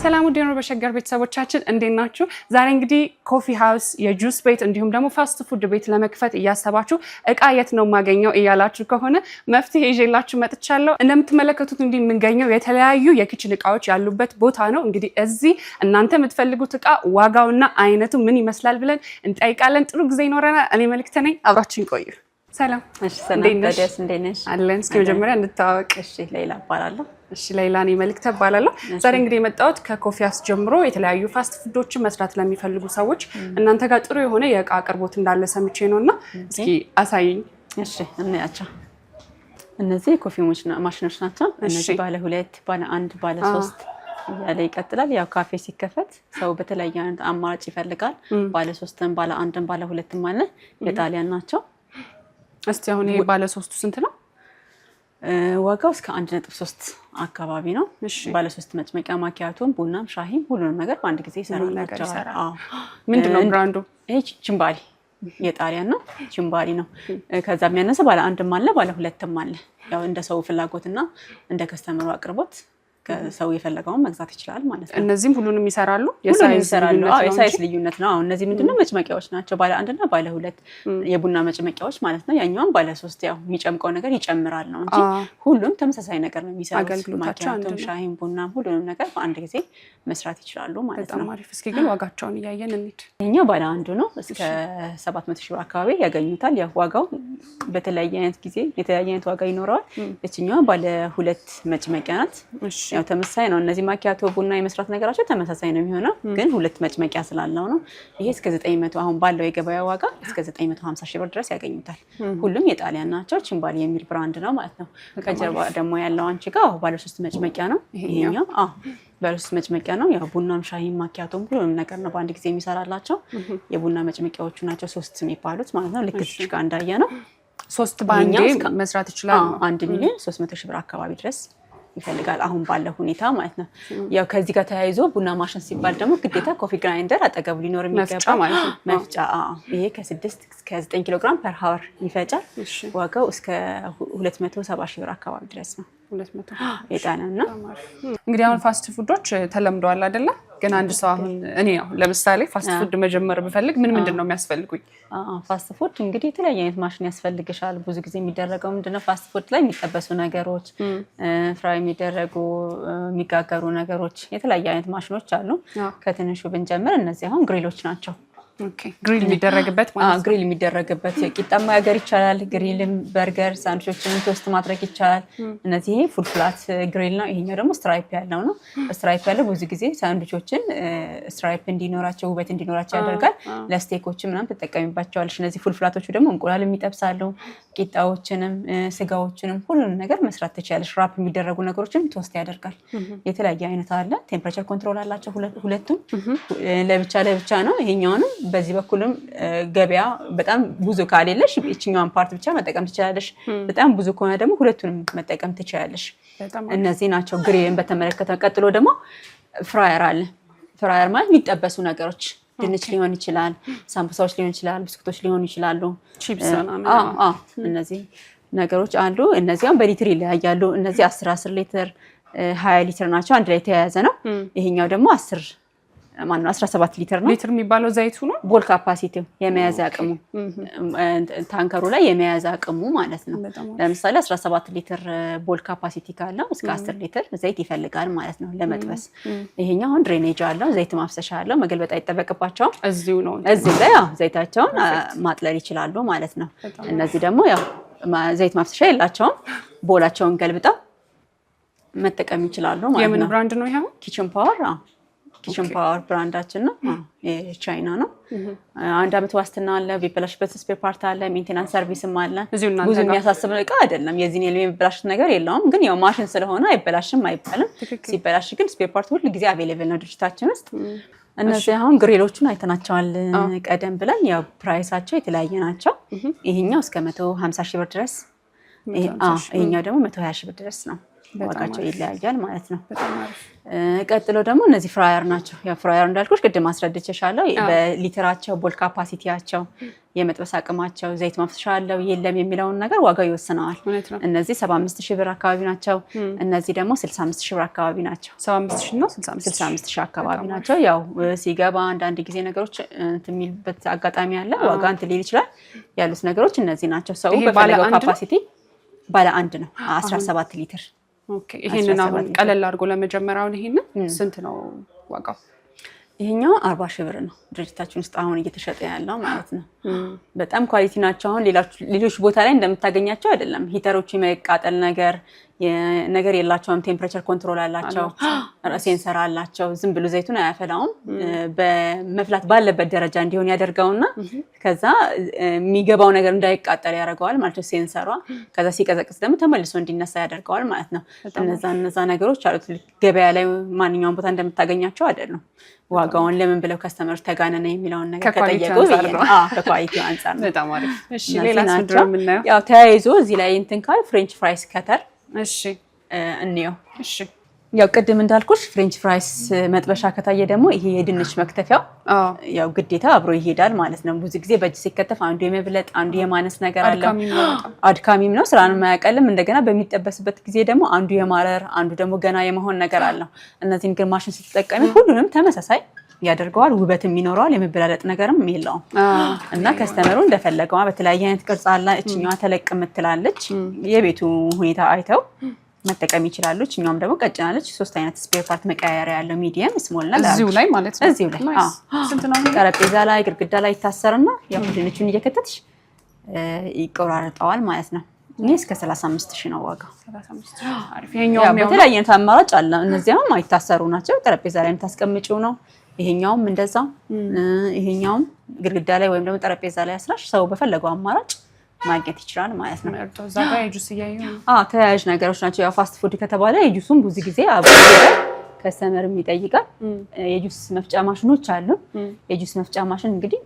ሰላም ወዲያው በሸገር ቤተሰቦቻችን እንዴት ናችሁ? ዛሬ እንግዲህ ኮፊ ሃውስ የጁስ ቤት እንዲሁም ደግሞ ፋስት ፉድ ቤት ለመክፈት እያሰባችሁ እቃ የት ነው ማገኘው እያላችሁ ከሆነ መፍትሄ ይዤላችሁ መጥቻለሁ። እንደምትመለከቱት እንግዲህ የምንገኘው የተለያዩ የኪችን እቃዎች ያሉበት ቦታ ነው። እንግዲህ እዚህ እናንተ የምትፈልጉት እቃ ዋጋውና አይነቱ ምን ይመስላል ብለን እንጠይቃለን። ጥሩ ጊዜ ይኖረናል። እኔ መልክት ነኝ፣ አብራችሁን ቆዩ። ሰላም። እሺ ሰላም ታዲያስ እንዴት ነሽ? አለን። እስኪ መጀመሪያ እንተዋወቅ። እሺ ሌላ እባላለሁ። እሺ ሌላ እኔ መልክት እባላለሁ። ዛሬ እንግዲህ የመጣሁት ከኮፊ ሃውስ ጀምሮ የተለያዩ ፋስት ፉዶችን መስራት ለሚፈልጉ ሰዎች እናንተ ጋር ጥሩ የሆነ የእቃ አቅርቦት እንዳለ ሰምቼ ነውና እስኪ አሳይኝ። እሺ እናያቸው። እነዚህ የኮፊ ማሽኖች ናቸው። እነዚህ ባለ 2 ባለ 1 ባለ 3 ያለ ይቀጥላል። ያው ካፌ ሲከፈት ሰው በተለያየ አይነት አማራጭ ይፈልጋል። ባለ 3ም ባለ 1ም ባለ 2ም አለ። የጣሊያን ናቸው። እስቲ አሁን ይሄ ባለ 3ቱ ስንት ነው? ዋጋው እስከ 1.3 አካባቢ ነው። ባለ 3 መጭመቂያ ማኪያቶም ቡናም ሻሂም ሁሉንም ነገር በአንድ ጊዜ ይሰራል። አዎ። ምንድነው ብራንዱ? ይሄ ቺምባሊ የጣሊያን ነው። ቺምባሊ ነው። ከዛ የሚያነሰ ባለ 1ም አለ ባለ 2ም አለ። ያው እንደ ሰው ፍላጎትና እንደ ከስተመሩ አቅርቦት ሰው የፈለገውን መግዛት ይችላል ማለት ነው። እነዚህም ሁሉንም ይሰራሉ። የሳይዝ ልዩነት ነው። እነዚህ ምንድነው መጭመቂያዎች ናቸው። ባለ 1 እና ባለ 2 የቡና መጭመቂያዎች ማለት ነው። ያኛውን ባለ 3 ያው የሚጨምቀው ነገር ይጨምራል ነው እንጂ ሁሉም ተመሳሳይ ነገር ነው የሚሰሩት። ማኪያቶም ሻሂም ቡናም ሁሉንም ነገር በአንድ ጊዜ መስራት ይችላሉ ማለት ነው። በጣም አሪፍ። እስኪ ግን ዋጋቸውን እያየን እንሂድ። ይሄኛው ባለ 1 ነው። እስከ 700,000 ብር አካባቢ ያገኙታል። ያው ዋጋው በተለያየ አይነት ጊዜ የተለያየ አይነት ዋጋ ይኖረዋል። እቺኛው ባለ 2 መጭመቂያ ናት። ያው ተመሳሳይ ነው። እነዚህ ማኪያቶ ቡና የመስራት ነገራቸው ተመሳሳይ ነው የሚሆነው፣ ግን 2 መጭመቂያ ስላለው ነው። ይሄ እስከ 900 አሁን ባለው የገበያ ዋጋ እስከ 950,000 ብር ድረስ ያገኙታል። ሁሉም የጣሊያን ናቸው። ቺምባሊ የሚል ብራንድ ነው ማለት ነው። ከጀርባ ደግሞ ያለው አንቺ ጋር ባለ 3 መጭመቂያ ነው። ይሄኛው ባለ 3 መጭመቂያ ነው። ያው ቡናም ሻሂም ማኪያቶም ሁሉም ነገር ነው በአንድ ጊዜ የሚሰራላቸው። የቡና መጭመቂያዎቹ ናቸው 3 የሚባሉት ማለት ነው። ልክ እዚህ ጋር እንዳየ ነው 3 ባንዴ መስራት ይችላል። 1,300,000 ብር አካባቢ ድረስ ይፈልጋል አሁን ባለው ሁኔታ ማለት ነው። ያው ከዚህ ጋር ተያይዞ ቡና ማሽን ሲባል ደግሞ ግዴታ ኮፊ ግራይንደር አጠገቡ ሊኖር የሚገባ ማለት ነው። መፍጫ ይሄ ከ6 እስከ 9 ኪሎ ግራም ፐር ሃወር ይፈጫል። ዋጋው እስከ 270,000 ብር አካባቢ ድረስ ነው። 200 የጣናና እንግዲህ አሁን ፋስት ፉዶች ተለምደዋል አይደለ? ግን አንድ ሰው አሁን እኔ ነው ለምሳሌ ፋስት ፉድ መጀመር ብፈልግ ምንድነው የሚያስፈልጉኝ? ፋስት ፉድ እንግዲህ የተለያየ አይነት ማሽን ያስፈልግሻል። ብዙ ጊዜ የሚደረገው ምንድነው ፋስት ፉድ ላይ የሚጠበሱ ነገሮች፣ ፍራይ የሚደረጉ የሚጋገሩ ነገሮች የተለያየ አይነት ማሽኖች አሉ። ከትንሹ ብንጀምር እነዚህ አሁን ግሪሎች ናቸው። ኦኬ ግሪል የሚደረግበት ማለት ነው። ግሪል የሚደረግበት ቂጣም ማጋገር ይቻላል። ግሪልም በርገር ሳንድዊቾችን ቶስት ማድረግ ይቻላል። እነዚህ ይሄ ፉል ፍላት ግሪል ነው። ይሄኛው ደግሞ ስትራይፕ ያለው ነው። ስትራይፕ ያለው ብዙ ጊዜ ሳንድዊቾችን ስትራይፕ እንዲኖራቸው ውበት እንዲኖራቸው ያደርጋል። ለስቴኮችን ምናምን ተጠቀሚባቸዋለሽ። እነዚህ ፉል ፍላቶቹ ደግሞ እንቁላልም ይጠብሳሉ። ቂጣዎችንም ስጋዎችንም ሁሉንም ነገር መስራት ትችያለሽ። ራፕ የሚደረጉ ነገሮችን ቶስት ያደርጋል። የተለያየ አይነት አለ። ቴምፕሬቸር ኮንትሮል አላቸው ሁለቱም። ለብቻ ነው። ይሄኛውንም በዚህ በኩልም ገበያ በጣም ብዙ ካለለሽ እቺኛውን ፓርት ብቻ መጠቀም ትችላለሽ። በጣም ብዙ ከሆነ ደግሞ ሁለቱንም መጠቀም ትችላለሽ። እነዚህ ናቸው ግሪልን በተመለከተ። ቀጥሎ ደግሞ ፍራየር አለ። ፍራየር ማለት የሚጠበሱ ነገሮች ድንች ሊሆን ይችላል፣ ሳምቡሳዎች ሊሆን ይችላል፣ ብስኩቶች ሊሆኑ ይችላሉ፣ ቺፕስ እነዚህ ነገሮች አሉ። እነዚያም በሊትር ይለያያሉ። እነዚህ 10 ሊትር 20 ሊትር ናቸው። አንድ ላይ የተያያዘ ነው። ይሄኛው ደግሞ 17 ሊትር ነው። ሊትር የሚባለው ዘይቱ ነው። ቦል ካፓሲቲው የመያዝ አቅሙ ታንከሩ ላይ የመያዝ አቅሙ ማለት ነው። ለምሳሌ 17 ሊትር ቦል ካፓሲቲ ካለው እስከ 10 ሊትር ዘይት ይፈልጋል ማለት ነው ለመጥበስ። ይሄኛው አሁን ድሬኔጅ አለው፣ ዘይት ማፍሰሻ አለው። መገልበጥ አይጠበቅባቸውም። እዚሁ ላይ ዘይታቸውን ማጥለል ይችላሉ ማለት ነው። እነዚህ ደግሞ ያው ዘይት ማፍሰሻ የላቸውም። ቦላቸውን ገልብጠው መጠቀም ይችላሉ ማለት ነው። የምን ብራንድ ነው ይሄው? ኪችን ፓወር ብራንዳችን ነው። የቻይና ነው። 1 አመት ዋስትና አለ። ቢበላሽበት ስፔር ፓርት አለ። ሜንቴናንስ ሰርቪስም አለ። ብዙ የሚያሳስብ እቃ አይደለም። የዚህን የሚበላሽ ነገር የለውም። ግን ያው ማሽን ስለሆነ አይበላሽም አይባልም። ሲበላሽ ግን ስፔር ፓርት ሁሉ ጊዜ አቬሌብል ነው ድርጅታችን ውስጥ። እነዚህ አሁን ግሪሎቹን አይተናቸዋል ቀደም ብለን። ያው ፕራይሳቸው የተለያየ ናቸው። ይሄኛው እስከ 150,000 ብር ድረስ፣ ይሄኛው ደግሞ 120,000 ብር ድረስ ነው። ዋጋቸው ይለያያል ማለት ነው። ቀጥሎ ደግሞ እነዚህ ፍራየር ናቸው። ያ ፍራየር እንዳልኩሽ ቅድም አስረድቼሻለሁ። በሊትራቸው፣ ቦል ካፓሲቲያቸው፣ የመጥበስ አቅማቸው፣ ዘይት ማፍሰሻ አለው የለም የሚለውን ነገር ዋጋው ይወስነዋል። እነዚህ 75000 ብር አካባቢ ናቸው። እነዚህ ደግሞ 65000 ብር አካባቢ ናቸው። 75000 እና 65000 አካባቢ ናቸው። ያው ሲገባ አንዳንድ ጊዜ ነገሮች እንትን የሚልበት አጋጣሚ አለ። ዋጋ እንትን ሊል ይችላል። ያሉት ነገሮች እነዚህ ናቸው። ሰው በፈለገው ካፓሲቲ ባለ አንድ ነው 17 ሊትር። ኦኬ ይሄንን አሁን ቀለል አድርጎ ለመጀመሪያውን ይሄንን ስንት ነው ዋጋው? ይሄኛው 40000 ብር ነው ድርጅታችን ውስጥ አሁን እየተሸጠ ያለው ማለት ነው። በጣም ኳሊቲ ናቸው። አሁን ሌሎች ቦታ ላይ እንደምታገኛቸው አይደለም። ሂተሮች የመቃጠል ነገር የላቸውም። ቴምፕሬቸር ኮንትሮል አላቸው፣ ሴንሰር አላቸው። ዝም ብሎ ዘይቱን አያፈላውም። በመፍላት ባለበት ደረጃ እንዲሆን ያደርገውና ከዛ የሚገባው ነገር እንዳይቃጠል ያደርገዋል ማለት ነው ሴንሰሯ። ከዛ ሲቀዘቅዝ ደግሞ ተመልሶ እንዲነሳ ያደርገዋል ማለት ነው። እነዛ ነገሮች አሉት። ገበያ ላይ ማንኛውም ቦታ እንደምታገኛቸው አይደለም። ዋጋውን ለምን ብለው ከስተመሮች ተጋነነ የሚለውን ነገር ከጠየቁ ከኳሊቲው አንፃር ነው። በጣም አሪፍ። እሺ ሌላስ ምንድነው የምናየው? ያው ተያይዞ እዚህ ላይ እንትን ካል ፍሬንች ፍራይስ ከተር እሺ እንየው። እሺ ያው ቅድም እንዳልኩሽ ፍሬንች ፍራይስ መጥበሻ ከታየ ደግሞ ይሄ የድንች መክተፊያው ያው ግዴታ አብሮ ይሄዳል ማለት ነው። ብዙ ጊዜ በእጅ ሲከተፍ አንዱ የመብለጥ አንዱ የማነስ ነገር አለው። አድካሚም ነው፣ ስራን የማያቀልም። እንደገና በሚጠበስበት ጊዜ ደግሞ አንዱ የማረር አንዱ ደግሞ ገና የመሆን ነገር አለው። እነዚህን ግን ማሽን ስትጠቀሚ ሁሉንም ተመሳሳይ ያደርገዋል። ውበትም ይኖረዋል፣ የመበላለጥ ነገርም የለውም እና ከስተመሩ እንደፈለገው በተለያየ አይነት ቅርጽ አለ። እችኛዋ ተለቅ የምትላለች የቤቱ ሁኔታ አይተው መጠቀም ይችላሉ። እኛም ደግሞ ቀጭናለች። 3 አይነት ስፔር ፓርት መቀያየሪያ ያለው ሚዲየም፣ ስሞል እና እዚሁ ላይ ማለት ነው። እዚሁ ላይ ስንት ነው? ጠረጴዛ ላይ ግድግዳ ላይ ይታሰርና ያው ድንቹን እየከተትሽ ይቆራረጠዋል ማለት ነው። እኔ እስከ 35000 ነው ዋጋው። 35000 አሪፍ። ይሄኛው በተለያየ አይነት አማራጭ አለ። እነዚያም አይታሰሩ ናቸው። ጠረጴዛ ላይ የምታስቀምጪው ነው። ይሄኛውም እንደዛው። ይሄኛውም ግድግዳ ላይ ወይም ደግሞ ጠረጴዛ ላይ አስራሽ ሰው በፈለገው አማራጭ ማግኘት ይችላል ማለት ነው። እዛ ጋር የጁስ እያየሁ ተያያዥ ነገሮች ናቸው። ያው ፋስት ፉድ ከተባለ የጁሱም ብዙ ጊዜ አብሮ ከስተመርም ይጠይቃል። የጁስ መፍጫ ማሽኖች አሉ። የጁስ መፍጫ ማሽን እንግዲህ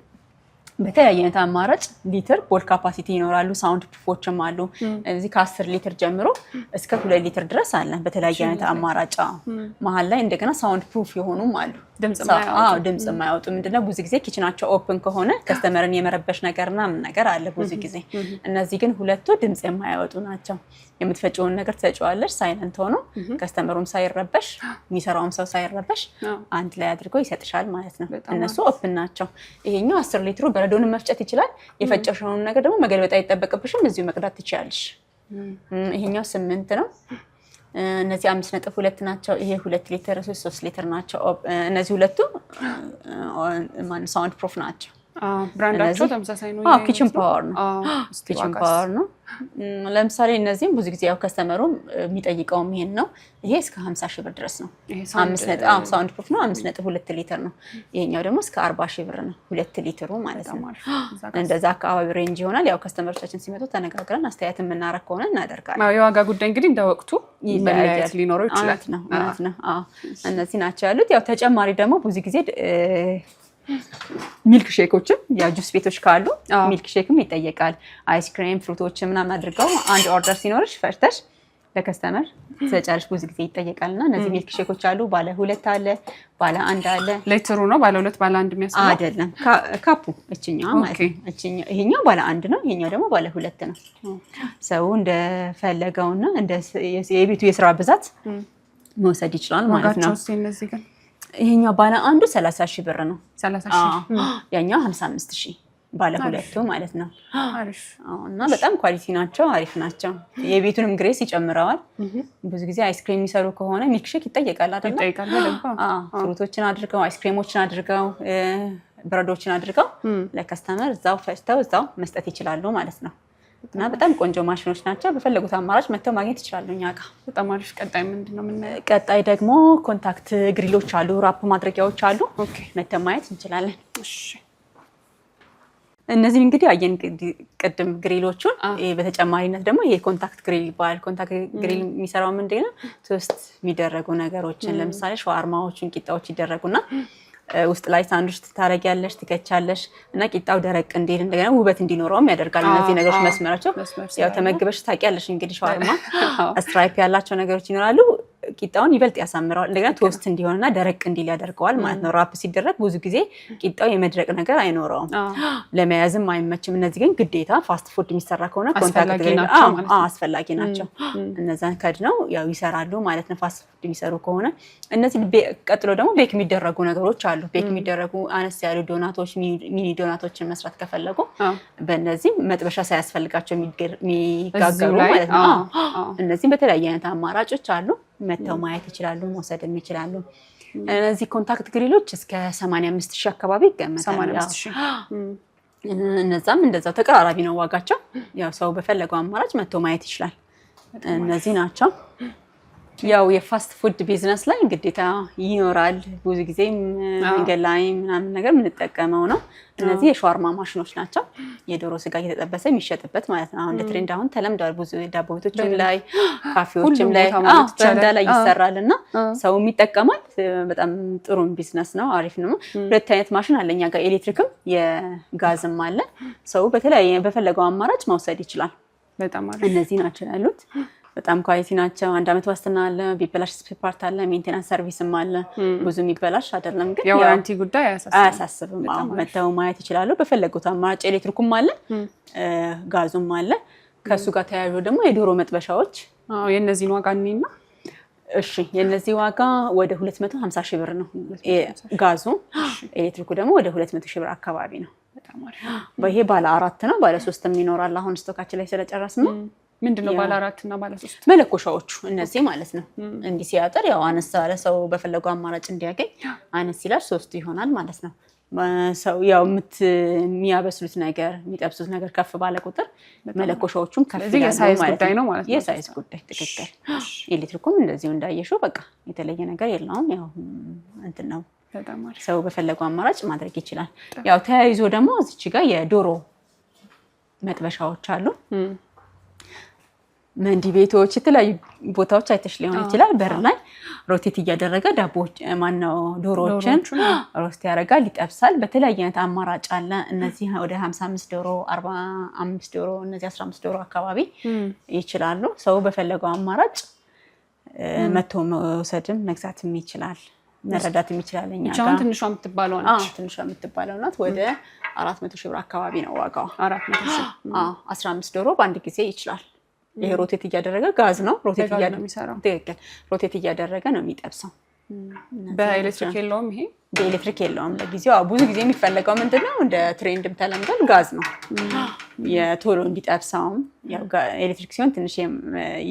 በተለያየ አይነት አማራጭ ሊትር ቦል ካፓሲቲ ይኖራሉ። ሳውንድ ፕሩፎችም አሉ። እዚህ ከ10 ሊትር ጀምሮ እስከ 2 ሊትር ድረስ አለ በተለያየ አይነት አማራጭ። መሀል ላይ እንደገና ሳውንድ ፕሩፍ የሆኑም አሉ። ድምጽ የማያወጡ ምንድነው ብዙ ጊዜ ኪችናቸው ኦፕን ከሆነ ከስተመርን የመረበሽ ነገርና ምን ነገር አለ ብዙ ጊዜ። እነዚህ ግን ሁለቱ ድምጽ የማያወጡ ናቸው። የምትፈጪውን ነገር ትፈጪዋለሽ ሳይለንት ሆኖ ከስተመሩም ሳይረበሽ የሚሰራውም ሰው ሳይረበሽ አንድ ላይ አድርገው ይሰጥሻል ማለት ነው። እነሱ ኦፕን ናቸው። ይሄኛው 10 ሊትሩ በረዶን መፍጨት ይችላል። የፈጨሽውን ነገር ደግሞ መገልበጥ አይጠበቅብሽም፣ እዚሁ መቅዳት ትችያለሽ። ይሄኛው 8 ነው። እነዚህ 5.2 ናቸው። ይሄ 2 ሊትር 3 ሊትር ናቸው። እነዚህ ሁለቱ ሳውንድ ፕሩፍ ናቸው። ብራንዳቸው ተመሳሳይ ነው። ኪችን ፓወር ነው። ኪችን ፓወር ነው። ለምሳሌ እነዚህም ብዙ ጊዜ ያው ከስተመሩ የሚጠይቀው ይሄን ነው። ይሄ እስከ 50000 ብር ድረስ ነው። ሳውንድ ፕሩፍ ነው። 5.2 ሊትር ነው። ይሄኛው ደግሞ እስከ 40000 ብር ነው። 2 ሊትሩ ማለት ነው። እንደዛ አካባቢ ሬንጅ ይሆናል። ያው ከስተመሮቻችን ሲመጡ ተነጋግረን አስተያየት የምናረግ ከሆነ እናደርጋለን። የዋጋ ጉዳይ እንግዲህ እንደ ወቅቱ መለያየት ሊኖረው ይችላል ነው ማለት ነው። እነዚህ ናቸው ያሉት። ያው ተጨማሪ ደግሞ ብዙ ጊዜ ሚልክ ሼኮችም ያ ጁስ ቤቶች ካሉ ሚልክ ሼክም ይጠየቃል። አይስክሬም ፍሩቶች ምናምን አድርገው አንድ ኦርደር ሲኖርሽ ፈርተሽ ለከስተመር ስለጨርሽ ብዙ ጊዜ ይጠየቃልና እነዚህ ሚልክ ሼኮች አሉ። ባለ 2 አለ፣ ባለ 1 አለ። ሌትሩ ነው ባለ 2 ባለ 1 የሚያስፈልግ አይደለም። ካፑ እቺኛው ማለት ነው። ይሄኛው ባለ 1 ነው፣ ይሄኛው ደግሞ ባለ 2 ነው። ሰው እንደፈለገውና እንደ የቤቱ የስራ ብዛት መውሰድ ይችላል ማለት ነው። ዋጋቸው እነዚህ ግን ይሄኛው ባለ 1 30000 ብር ነው። 30000 ያኛው 55000 ባለ 2 ማለት ነው። አሪፍ እና በጣም ኳሊቲ ናቸው፣ አሪፍ ናቸው። የቤቱንም ግሬስ ይጨምረዋል። ብዙ ጊዜ አይስክሬም የሚሰሩ ከሆነ ሚልክ ሼክ ይጠየቃል አይደል? ይጠየቃል። ፍሩቶችን አድርገው አይስክሬሞችን አድርገው ብረዶችን አድርገው ለከስተመር እዛው ፈጭተው እዛው መስጠት ይችላሉ ማለት ነው። እና በጣም ቆንጆ ማሽኖች ናቸው። በፈለጉት አማራጭ መጥተው ማግኘት ይችላሉ እኛ ጋር። በጣም አሪፍ። ቀጣይ ምንድነው የምናየው? ቀጣይ ደግሞ ኮንታክት ግሪሎች አሉ፣ ራፕ ማድረጊያዎች አሉ። መጥተው ማየት እንችላለን። እሺ እነዚህ እንግዲህ አየን ቅድም ግሪሎቹን። በተጨማሪነት ደግሞ ይሄ ኮንታክት ግሪል ይባላል። ኮንታክት ግሪል የሚሰራው ምንድነው? ቶስት የሚደረጉ ነገሮችን ለምሳሌ ሻዋርማዎችን፣ ቂጣዎች ይደረጉና ውስጥ ላይ ሳንዱች ታረጊያለሽ ትከቻለሽ እና ቂጣው ደረቅ እንዲል እንደገና ውበት እንዲኖረውም ያደርጋል እነዚህ ነገሮች መስመራቸው ያው ተመግበሽ ታውቂያለሽ እንግዲህ ሻወርማ ስትራይፕ ያላቸው ነገሮች ይኖራሉ ቂጣውን ይበልጥ ያሳምራል እንደገና ቶስት እንዲሆንና ደረቅ እንዲል ያደርገዋል ማለት ነው ራፕ ሲደረግ ብዙ ጊዜ ቂጣው የመድረቅ ነገር አይኖረውም ለመያዝም አይመችም እነዚህ ግን ግዴታ ፋስት ፉድ የሚሰራ ከሆነ ኮንታክት አስፈላጊ ናቸው እነዛን ከድነው ያው ይሰራሉ ማለት ነው ፋስት ፉድ የሚሰሩ ከሆነ እነዚህ ቀጥሎ ደግሞ ቤክ የሚደረጉ ነገሮች አሉ ቤክ የሚደረጉ አነስ ያሉ ዶናቶች ሚኒ ዶናቶችን መስራት ከፈለጉ በእነዚህ መጥበሻ ሳያስፈልጋቸው የሚጋገሩ ማለት ነው እነዚህ በተለያየ አይነት አማራጮች አሉ መተው ማየት ይችላሉ መውሰድም ይችላሉ እነዚህ ኮንታክት ግሪሎች እስከ 85000 አካባቢ ይገመታል 85000 እነዛም እንደዛው ተቀራራቢ ነው ዋጋቸው ያው ሰው በፈለገው አማራጭ መተው ማየት ይችላል እነዚህ ናቸው ያው የፋስት ፉድ ቢዝነስ ላይ ግዴታ ይኖራል ብዙ ጊዜ መንገድ ላይ ምናምን ነገር የምንጠቀመው ነው እነዚህ የሻወርማ ማሽኖች ናቸው የዶሮ ስጋ እየተጠበሰ የሚሸጥበት ማለት ነው አሁን ትሬንድ አሁን ተለምዷል ብዙ ዳቦ ቤቶችም ላይ ካፌዎችም ላይ ትሬንድ ላይ ይሰራልና ሰው የሚጠቀማል በጣም ጥሩ ቢዝነስ ነው አሪፍ ነው ሁለት አይነት ማሽን አለኛ ጋር ኤሌክትሪክም የጋዝም አለ ሰው በተለያየ በፈለገው አማራጭ መውሰድ ይችላል በጣም አሪፍ እነዚህ ናቸው ያሉት በጣም ኳሊቲ ናቸው አንድ አመት ዋስትና አለ ቢበላሽ ስፔር ፓርት አለ ሜንቴናንስ ሰርቪስም አለ ብዙ የሚበላሽ አይደለም ግን የዋራንቲ ጉዳይ አያሳስብም መተው ማየት ይችላሉ በፈለጉት አማራጭ ኤሌክትሪኩም አለ ጋዙም አለ ከሱ ጋር ተያይዞ ደግሞ የዶሮ መጥበሻዎች የነዚህን ዋጋ እኔና እሺ የነዚህ ዋጋ ወደ 250,000 ብር ነው ጋዙ ኤሌክትሪኩ ደግሞ ወደ 200,000 ብር አካባቢ ነው በጣም አሪፍ በይሄ ባለ 4 ነው ባለ 3ም ይኖራል አሁን ስቶካችን ላይ ስለጨረስን ነው ምንድነው ባለ 4 እና ባለ 3 መለኮሻዎቹ እነዚህ ማለት ነው እንዲ ሲያጠር ያው አነስ ያለ ሰው በፈለገው አማራጭ እንዲያገኝ አነስ ይላል 3 ይሆናል ማለት ነው ሰው ያው የሚያበስሉት ነገር የሚጠብሱት ነገር ከፍ ባለ ቁጥር መለኮሻዎቹም ከፍ ይላሉ የሳይዝ ጉዳይ ነው ማለት ነው የሳይዝ ጉዳይ ትክክል ኤሌክትሪኩም እንደዚሁ እንዳየሽው በቃ የተለየ ነገር የለውም ያው እንትን ነው ሰው በፈለገው አማራጭ ማድረግ ይችላል ያው ተያይዞ ደግሞ እዚች ጋር የዶሮ መጥበሻዎች አሉ መንዲ ቤቶች የተለያዩ ቦታዎች አይተሽ ሊሆን ይችላል በር ላይ ሮቴት እያደረገ ዳቦዎች ማነው ዶሮዎችን ሮስት ያደርጋል ይጠብሳል በተለያየ አይነት አማራጭ አለ እነዚህ ወደ 55 ዶሮ 45 ዶሮ እነዚህ 15 ዶሮ አካባቢ ይችላሉ ሰው በፈለገው አማራጭ መቶ መውሰድም መግዛትም ይችላል መረዳትም ይችላል እኛ ጋር ትንሿ የምትባለው ናት ትንሿ የምትባለው ናት ወደ 400,000 ብር አካባቢ ነው ዋጋው 400,000 15 ዶሮ በአንድ ጊዜ ይችላል ይሄ ሮቴት እያደረገ ጋዝ ነው ሮቴት እያደረገ ነው የሚጠብሰው በኤሌክትሪክ የለውም ይሄ በኤሌክትሪክ የለውም ለጊዜው ብዙ ጊዜ የሚፈልገው ምንድነው እንደ ትሬንድም ተለምዷል ጋዝ ነው የቶሎ እንዲጠብሰው ያው ኤሌክትሪክ ሲሆን ትንሽ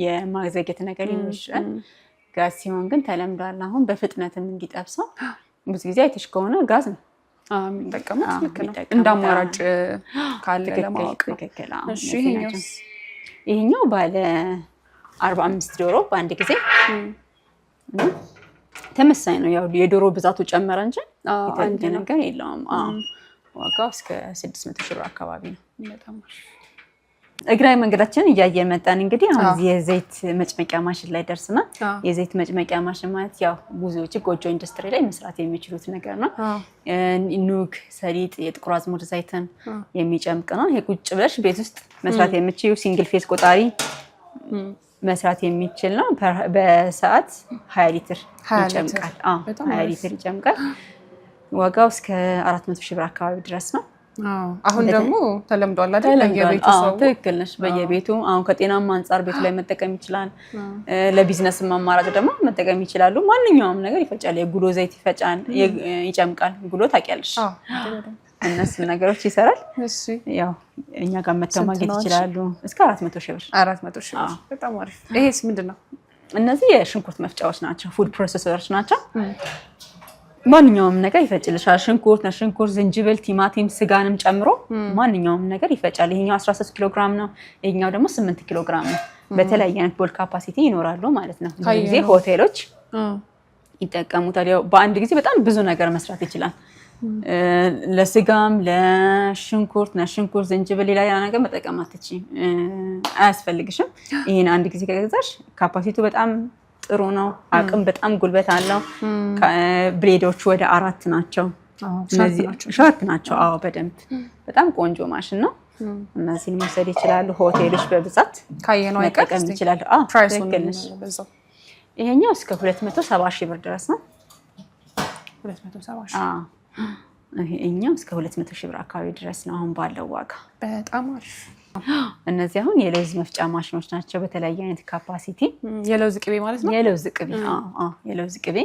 የማዘግየት ነገር ይኖራል ጋዝ ሲሆን ግን ተለምዷል አሁን በፍጥነትም እንዲጠብሰው ብዙ ጊዜ አይተሽ ከሆነ ጋዝ ነው የሚጠቀሙት ልክ ነው እንዳማራጭ ካለ ለማወቅ እሺ ይሄኛው ባለ 45 ዶሮ በአንድ ጊዜ ተመሳሳይ ነው ያው የዶሮ ብዛቱ ጨመረ እንጂ የተለየ ነገር የለውም ዋጋው እስከ 600,000 ብር አካባቢ ነው በጣም እግራይ መንገዳችን እያየ መጣን እንግዲህ አሁን የዘይት መጭመቂያ ማሽን ላይ ደርስና የዘይት መጭመቂያ ማሽን ማለት ያው ብዙዎች ጎጆ ኢንዱስትሪ ላይ መስራት የሚችሉት ነገር ነው ኑግ ሰሊጥ የጥቁር አዝሙድ ዘይትን የሚጨምቅ ነው ይሄ ቁጭ ብለሽ ቤት ውስጥ መስራት የምትችይው ሲንግል ፌስ ቆጣሪ መስራት የሚችል ነው በሰዓት 20 ሊትር ይጨምቃል 20 ሊትር ይጨምቃል ዋጋው እስከ 400,000 ብር አካባቢ ድረስ ነው አሁን ደግሞ ተለምዷል አይደል በየቤቱ ሰው ትክክል ነሽ በየቤቱ አሁን ከጤናማ አንፃር ቤት ላይ መጠቀም ይችላል ለቢዝነስ ማማራጭ ደግሞ መጠቀም ይችላሉ ማንኛውም ነገር ይፈጫል የጉሎ ዘይት ይፈጫል ይጨምቃል ጉሎ ታውቂያለሽ እነሱ ነገሮች ይሰራል እሺ ያው እኛ ጋር መተው ማግኘት ይችላሉ እስከ 400,000 ብር 400,000 ብር በጣም አሪፍ ይሄስ ምንድነው እነዚህ የሽንኩርት መፍጫዎች ናቸው ፉድ ፕሮሰሰሮች ናቸው ማንኛውም ነገር ይፈጭልሻል ሽንኩርት ዝንጅብል ቲማቲም ስጋንም ጨምሮ ማንኛውም ነገር ይፈጫል ይሄኛው 13 ኪሎ ግራም ነው ይሄኛው ደግሞ 8 ኪሎ ግራም ነው በተለያየ አይነት ቦል ካፓሲቲ ይኖራሉ ማለት ነው ብዙ ጊዜ ሆቴሎች ይጠቀሙታል ያው በአንድ ጊዜ በጣም ብዙ ነገር መስራት ይችላል ለስጋም ለሽንኩርት ዝንጅብል ሌላ ነገር መጠቀም አትችይም አያስፈልግሽም ይሄን አንድ ጊዜ ከገዛሽ ካፓሲቲው በጣም ጥሩ ነው። አቅም በጣም ጉልበት አለው። ብሌዶቹ ወደ 4 ናቸው። እነዚህ ሻርፕ ናቸው። አዎ በደንብ በጣም ቆንጆ ማሽን ነው። እነዚህን መውሰድ ይችላሉ። ሆቴሎች በብዛት ካየነው መጠቀም ይችላሉ። አዎ ይሄኛው እስከ 270 ሺህ ብር ድረስ ነው። 270 ሺህ ይሄኛው እስከ 200 ሺህ ብር አካባቢ ድረስ ነው አሁን ባለው ዋጋ። በጣም አሪፍ። እነዚህ አሁን የለውዝ መፍጫ ማሽኖች ናቸው። በተለያየ አይነት ካፓሲቲ የለውዝ ቅቤ ማለት ነው። የለውዝ ቅቤ የለውዝ ቅቤ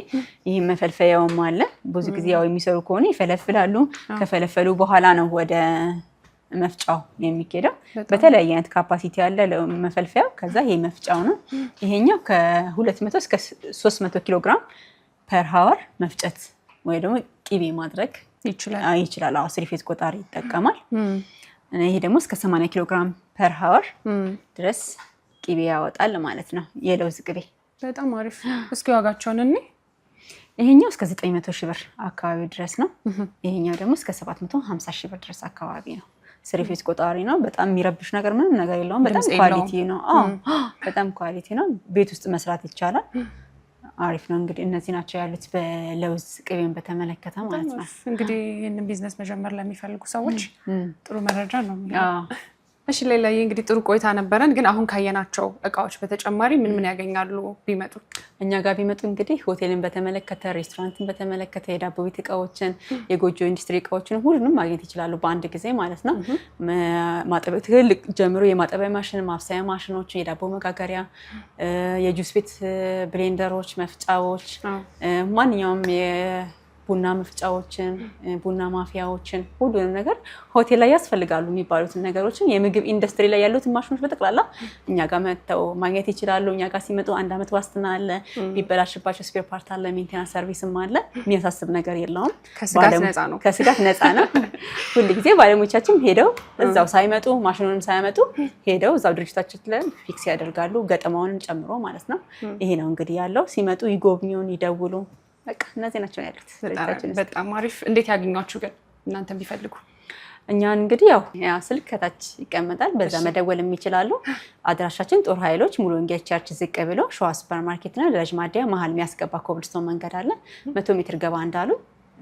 ይሄ መፈልፈያውም አለ። ብዙ ጊዜ ያው የሚሰሩ ከሆነ ይፈለፍላሉ። ከፈለፈሉ በኋላ ነው ወደ መፍጫው የሚኬደው። በተለያየ አይነት ካፓሲቲ ያለ መፈልፈያው። ከዛ ይሄ መፍጫው ነው። ይሄኛው ከ200 እስከ 300 ኪሎ ግራም ፐር ሃወር መፍጨት ወይ ደግሞ ቅቤ ማድረግ ይችላል። አዎ ስሪፌዝ ቆጣሪ ይጠቀማል። ይሄ ደግሞ እስከ 80 ኪሎ ግራም ፐር ሃወር ድረስ ቅቤ ያወጣል ማለት ነው። የለውዝ ቅቤ በጣም አሪፍ። እስኪ ዋጋቸውን እንይ። ይሄኛው እስከ 900 ሺህ ብር አካባቢ ድረስ ነው። ይሄኛው ደግሞ እስከ 750 ሺህ ብር ድረስ አካባቢ ነው። ስሪፌዝ ቆጣሪ ነው። በጣም የሚረብሽ ነገር ምንም ነገር የለውም። በጣም ኳሊቲ ነው። በጣም ኳሊቲ ነው። ቤት ውስጥ መስራት ይቻላል። አሪፍ ነው። እንግዲህ እነዚህ ናቸው ያሉት በለውዝ ቅቤን በተመለከተ ማለት ነው። እንግዲህ ይህንን ቢዝነስ መጀመር ለሚፈልጉ ሰዎች ጥሩ መረጃ ነው። እሺ ሌላ እንግዲህ ጥሩ ቆይታ ነበረን። ግን አሁን ካየናቸው እቃዎች በተጨማሪ ምን ምን ያገኛሉ ቢመጡ? እኛ ጋር ቢመጡ እንግዲህ ሆቴልን በተመለከተ፣ ሬስቶራንትን በተመለከተ፣ የዳቦ ቤት እቃዎችን፣ የጎጆ ኢንዱስትሪ እቃዎችን ሁሉንም ማግኘት ይችላሉ በአንድ ጊዜ ማለት ነው። ማጠቢያ ትልቅ ጀምሮ የማጠቢያ ማሽን፣ ማብሰያ ማሽኖች፣ የዳቦ መጋገሪያ፣ የጁስ ቤት ብሌንደሮች፣ መፍጫዎች፣ ማንኛውም ቡና መፍጫዎችን፣ ቡና ማፊያዎችን ሁሉንም ነገር ሆቴል ላይ ያስፈልጋሉ የሚባሉትን ነገሮችን የምግብ ኢንዱስትሪ ላይ ያሉትን ማሽኖች በጠቅላላ እኛ ጋር መጥተው ማግኘት ይችላሉ። እኛ ጋር ሲመጡ 1 ዓመት ዋስትና አለ። ቢበላሽባቸው ስፔር ፓርት አለ፣ ሜንቴናንስ ሰርቪስም አለ። የሚያሳስብ ነገር የለውም። ከስጋት ነፃ ነው። ሁልጊዜ ባለሙያዎቻችን ሄደው እዛው ሳይመጡ ማሽኑንም ሳያመጡ ሄደው እዛው ድርጅታችን ላይ ፊክስ ያደርጋሉ፣ ገጠማውንም ጨምሮ ማለት ነው። ይሄ ነው እንግዲህ ያለው። ሲመጡ ይጎብኙን፣ ይደውሉ። በቃ እነዚህ ናቸው ያሉት። በጣም አሪፍ። እንዴት ያገኟችሁ ግን እናንተ ቢፈልጉ? እኛን እንግዲህ ያው ስልክ ከታች ይቀመጣል፣ በዛ መደወል ይችላሉ። አድራሻችን ጦር ኃይሎች ሙሉ ወንጌል ቸርች ዝቅ ብሎ ሸዋ ሱፐር ማርኬት ነው። ለረጅ ማዲያ መሀል የሚያስገባ ኮብልስቶን መንገድ አለ። 100 ሜትር ገባ እንዳሉ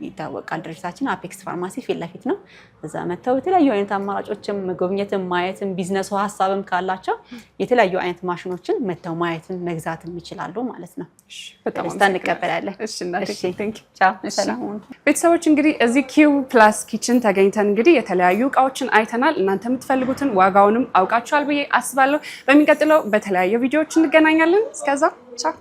ይታወቃል። ድርጅታችን አፔክስ ፋርማሲ ፊት ለፊት ነው። እዛ መተው የተለያዩ አይነት አማራጮችን መጎብኘትም ማየትም ቢዝነሱ ሀሳብም ካላቸው የተለያዩ አይነት ማሽኖችን መተው ማየትም መግዛትም ይችላሉ ማለት ነው። በጣም እንቀበላለን። ቤተሰቦች እንግዲህ እዚህ ኪዩብ ፕላስ ኪችን ተገኝተን እንግዲህ የተለያዩ እቃዎችን አይተናል። እናንተ የምትፈልጉትን ዋጋውንም አውቃችኋል ብዬ አስባለሁ። በሚቀጥለው በተለያዩ ቪዲዮዎች እንገናኛለን። እስከዛ ቻው።